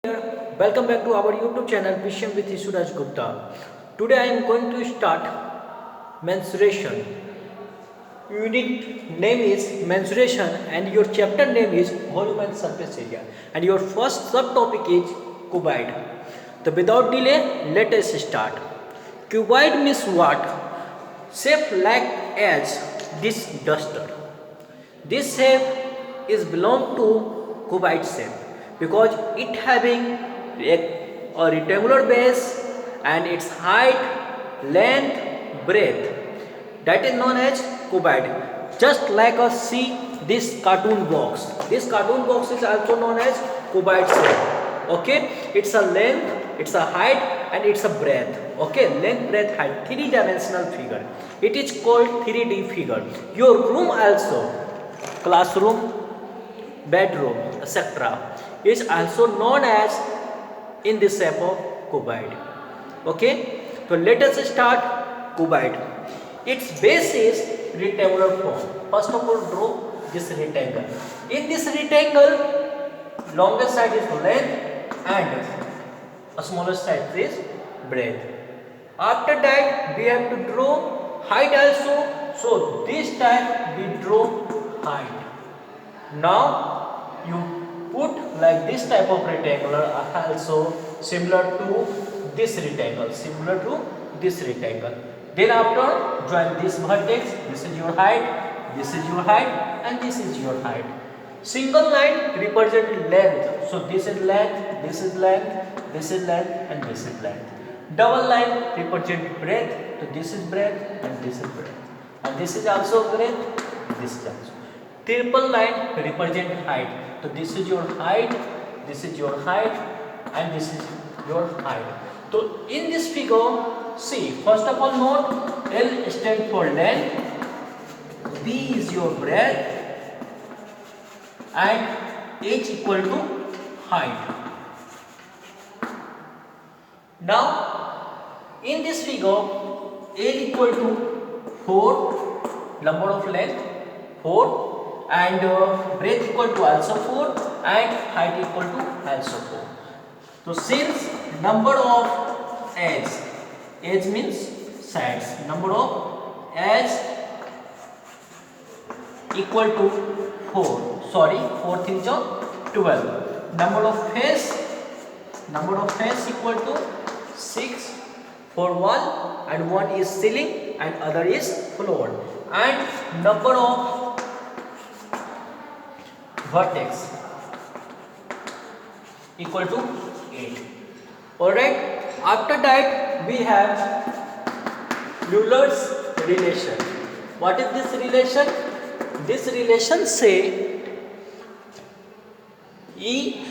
Here, welcome back to our YouTube channel Vision with Suraj Gupta. Today I am going to start mensuration. Unit name is mensuration and your chapter name is volume and surface area and your first subtopic is cuboid. So without delay, let us start. Cuboid means what? Shape like as this duster. This shape is belong to cuboid shape because it having a rectangular base and its height, length, breadth that is known as cuboid. Just like us see this cartoon box. This cartoon box is also known as cuboid shape. Okay, it's a length, it's a height and it's a breadth. Okay, length, breadth, height, three-dimensional figure. It is called 3D figure. Your room also, classroom, bedroom, etc. is also known as in the shape of cuboid. Okay, so let us start cuboid. Its base is rectangular form. First of all, draw this rectangle. In this rectangle, longest side is length and a smaller side is breadth. After that, we have to draw height also. So this time we draw height. Now you put like this type of rectangular also similar to this rectangle, Then after join this vertex. This is your height, this is your height, and this is your height. Single line represent length. So this is length, this is length, this is length, and this is length. Double line represent breadth. So this is breadth and this is breadth, and this is also breadth. This is also. Triple line represent height. So this is your height, this is your height, and this is your height. So in this figure, see, first of all note L stands for length, B is your breadth, and H equal to height. Now in this figure, L equal to 4, number of length 4. And breadth equal to also 4 and height equal to also 4. So since number of edge means sides, number of edge equal to 4. Sorry, 4 is 12. Number of face equal to 6 for one, and one is ceiling and other is floor. And number of vertex equal to 8. Alright, after that we have Euler's relation. What is this relation? This relation say E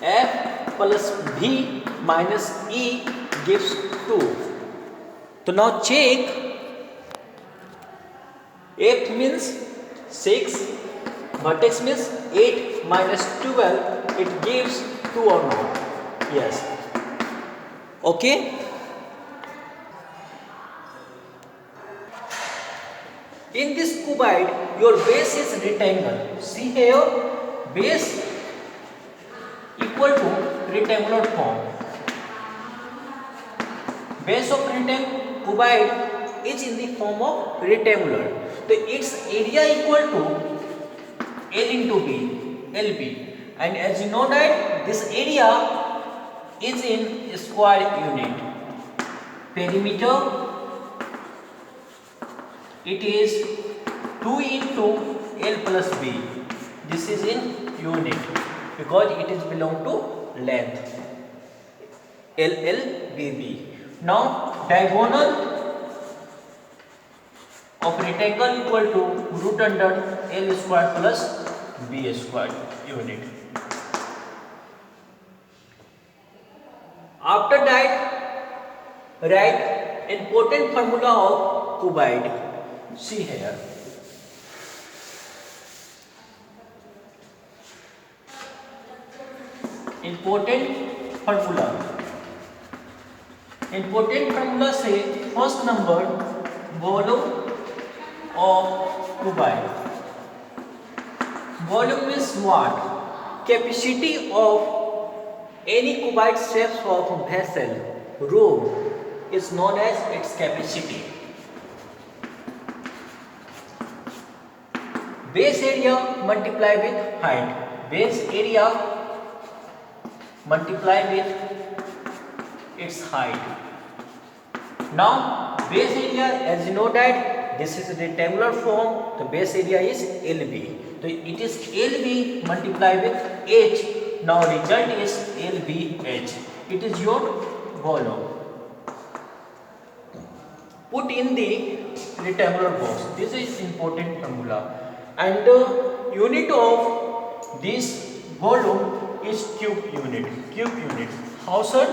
F plus V minus E gives 2. So now check. F means 6, vertex means 8 minus 12, it gives 2 or not? Yes. Okay. In this cuboid, your base is rectangle. See here, base equal to rectangular form. Base of cuboid is in the form of rectangular. So its area equal to L into B, LB, and as you know that this area is in square unit. Perimeter, it is 2 into L plus B. This is in unit because it is belong to length, LLBB. Now diagonal of rectangle equal to root under L square plus B square unit. After that, write important formula of cuboid. See here. Important formula. Important formula say first number volume of cuboid. volume means what? Capacity of any cuboid shape of vessel room is known as its capacity. Base area multiply with height. Base area multiply with its height. Now base area, as you know that this is a rectangular form, the base area is LB. So it is LB multiply with H. Now result is LBH. It is your volume. Put in the rectangular box. This is important formula. And the unit of this volume is cube unit. Cube unit. How, sir?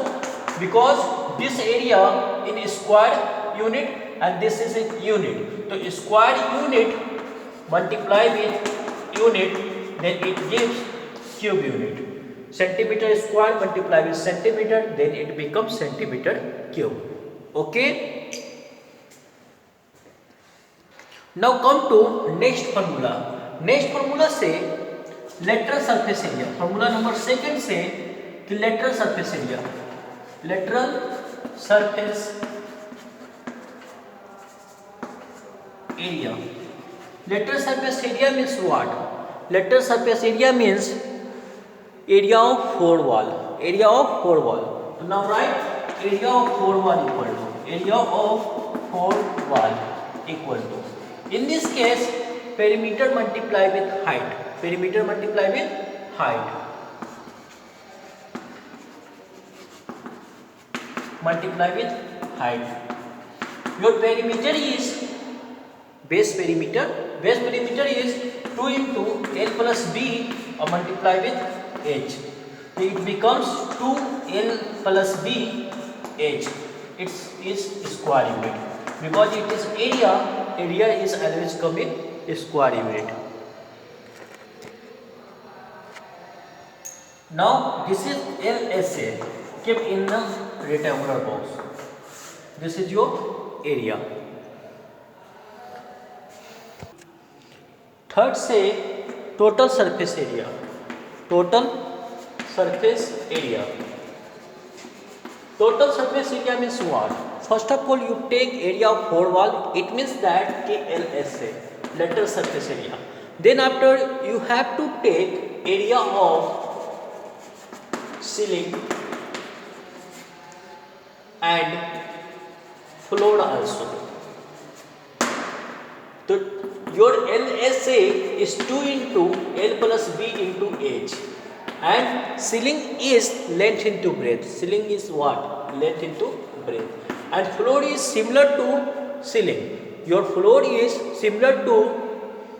Because this area in square unit and this is a unit. So square unit multiply with unit, then it gives cube unit. Centimeter square multiply with centimeter, then it becomes centimeter cube. Okay. Now come to next formula. Next formula say lateral surface area. Formula number second say कि lateral surface area. Lateral surface area. Lateral surface area means what? Lateral surface area means area of four wall. Area of four wall. So now write area of four wall equal to area of four wall equal to. In this case, perimeter multiply with height. Perimeter multiply with height. Multiply with height. Your perimeter is base perimeter. Base perimeter is 2 into L plus B multiply with H. It becomes 2L plus B H. It is square unit. Because it is area, area is always come in square unit. Now this is LSA kept in the rectangular box. This is your area. Third say total surface area. Total surface area. Total surface area means what? First of all, you take area of four wall. It means that KLSA, lateral surface area. Then after you have to take area of ceiling and floor also. So your LSA is 2 into L plus B into H. And ceiling is length into breadth. Ceiling is what? Length into breadth. And floor is similar to ceiling. Your floor is similar to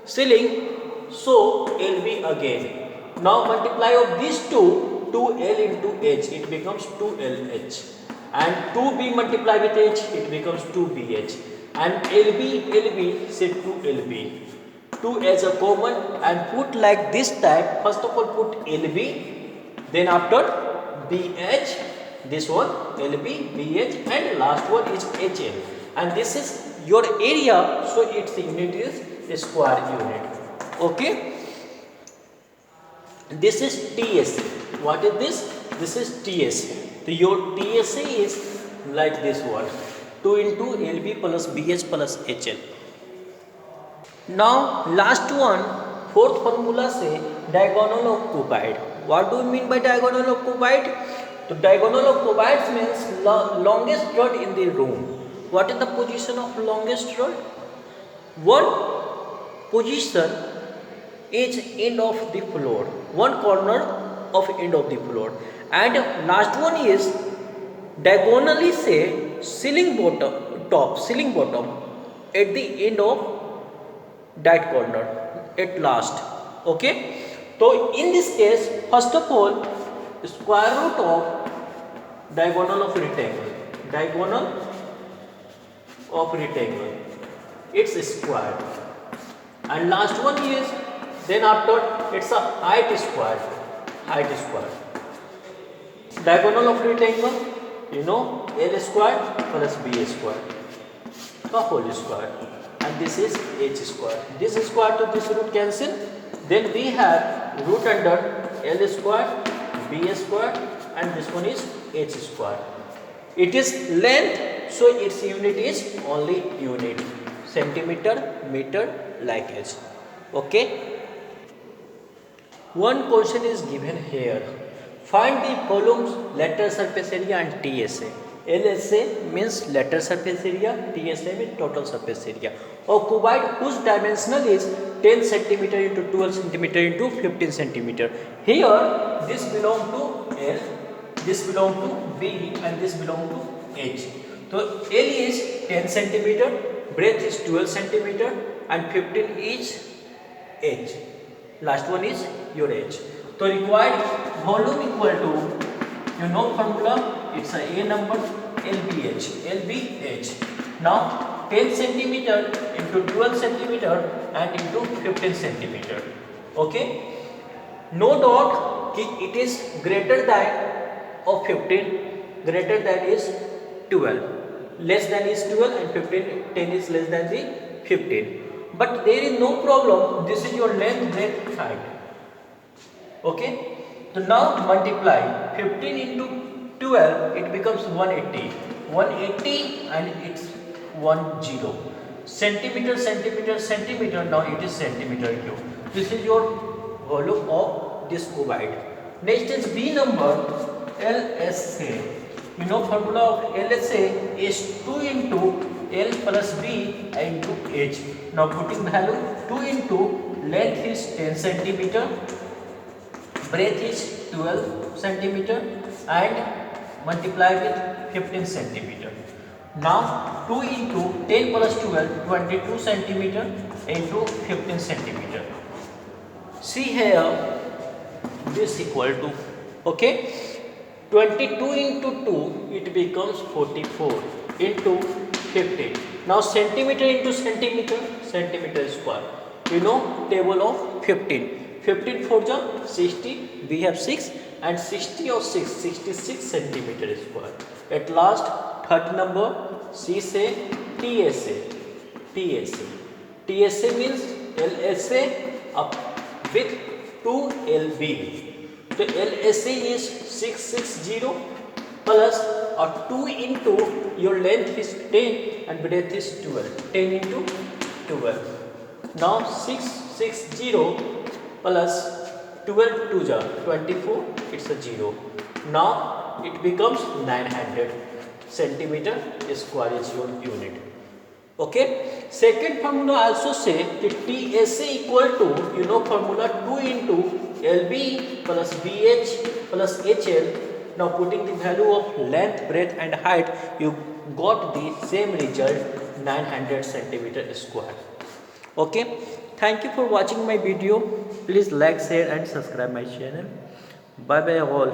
ceiling, so LB again. Now multiply of these two, 2L into H, it becomes 2LH. And 2B multiply with H, it becomes 2BH. And LB, say 2LB. 2 as a common and put like this type. First of all put LB, then after BH, this one LB, BH, and last one is HL. And this is your area, so its unit is square unit. Okay. This is TSA. What is this? This is TSA. So your TSA is like this one, 2 into LB plus BH plus HL. Now last one, fourth formula say diagonal of cuboid. What do you mean by diagonal of cuboid? The diagonal of cuboid means longest rod in the room. What is the position of longest rod? One position is end of the floor, one corner of end of the floor, and last one is diagonally say ceiling bottom, top ceiling bottom at the end of that corner at last. Okay. So in this case, first of all, square root of diagonal of rectangle. Diagonal of rectangle. It's square. And last one is, then after it's a height square. Height square. Diagonal of rectangle, you know, L square plus B square. The whole square. and this is h square. This square to this root cancel. Then we have root under L square, B square, and this one is h square. It is length, so its unit is only unit, centimeter, meter, like h. Okay. One question is given here. Find the volumes, lateral surface area and TSA. LSA means lateral surface area, TSA means total surface area of cuboid whose dimensional is 10 cm into 12 cm into 15 cm. Here this belong to L, this belong to B, and this belong to H. So L is 10 cm, breadth is 12 cm, and 15 is H. Last one is your H. So required volume equal to, you know formula, it's a number, LBH. LBH. Now 10 centimeter into 12 centimeter and into 15 centimeter. Okay. No doubt it is greater than of 15, greater than is 12, less than is 12, and 15, 10 is less than the 15. But there is no problem. This is your length, breadth, height. Okay. So now multiply 15 into 12, it becomes 180. 180 and it's 10. Centimeter, centimeter, centimeter. Now it is centimeter cube. This is your volume of this cuboid. Next is B number, LSA. You know formula of LSA is 2 into L plus B into H. Now putting value, 2 into length is 10 centimeter, breadth is 12 centimeter, and multiply with 15 centimeter. Now 2 into 10 plus 12, 22 centimeter into 15 centimeter. See here, this equal to, okay, 22 into 2, it becomes 44 into 15. Now centimeter into centimeter, centimeter square. You know table of 15. 15 for the 60, we have 6, and 60 of 6, 66 centimeter square. At last, third number, C say TSA. TSA. TSA means LSA up with 2LB. So LSA is 660 plus 2 into your length is 10 and breadth is 12. 10 into 12. Now 660 plus 12 to the 24, it's a 0. Now it becomes 900 centimeter square is your unit. Okay. Second formula also say that TSA equal to, you know formula, 2 into LB plus BH plus HL. Now putting the value of length, breadth and height, you got the same result, 900 centimeter square. Okay. Thank you for watching my video. Please like, share and subscribe my channel. Bye bye all.